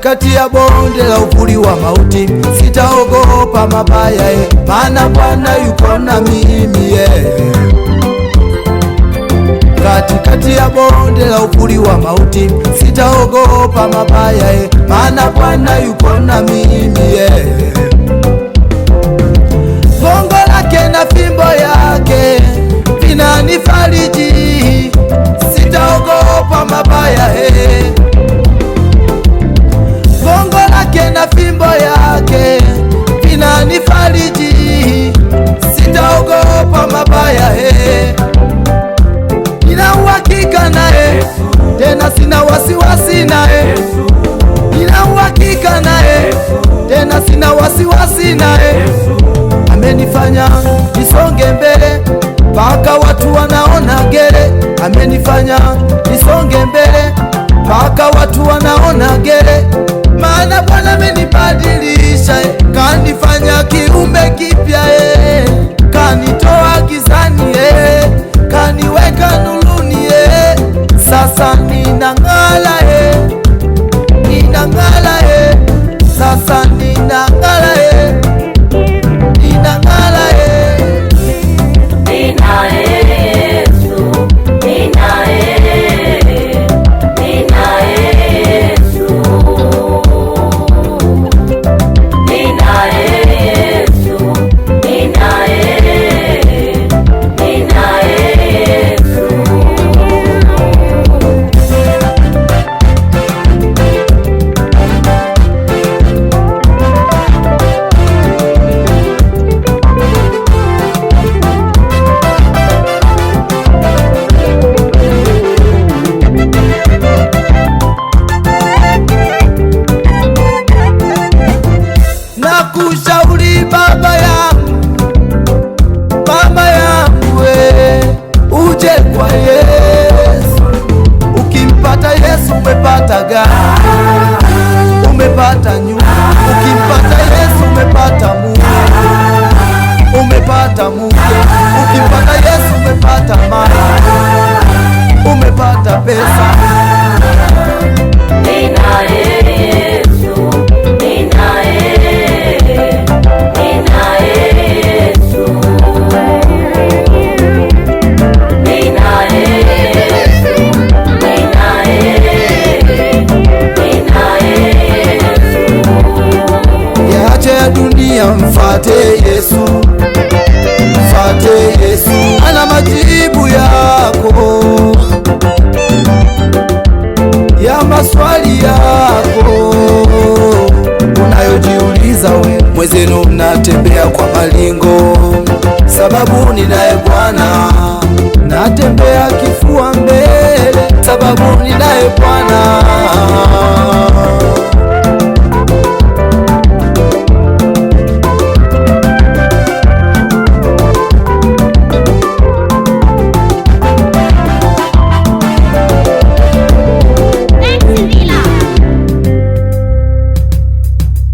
katikati ya bonde la uvuli wa mauti, sitaogopa mabaya, maana Bwana yuko na mimi. Katikati ya bonde la uvuli wa mauti, sitaogopa mabaya, maana Bwana yuko na mimi. Gongo lake na fimbo yake vinanifariji, sitaogopa mabaya. Gongo lake na fimbo yake vinanifariji, sitaogopa mabaya. Nina uhakika naye, tena sina wasiwasi naye. Nina uhakika naye, tena sina wasiwasi naye. Amenifanya nisonge mbele mpaka watu wanaona gere. Amenifanya nisonge mbele mpaka watu wanaona gere. Maana Bwana amenibadilisha, kanifanya kiumbe kipya. Kanitoa gizani, kaniweka nuruni. Sasa ninang'ala, ninang'ala, sasa ninang'ala, ninang'ala. Nakushauri baba yangu, mama yangu, uje kwa Yesu. Ukimpata Yesu umepata gari, umepata nyumba. Ukimpata Yesu umepata mume, umepata mke. Ukimpata Yesu umepata mali, umepata pesa. Dunia, mfate Yesu, mfate Yesu, ana majibu yako ya maswali yako unayojiuliza we. Mwezenu natembea kwa malingo, sababu ninaye Bwana. Natembea kifua mbele, sababu ninaye Bwana.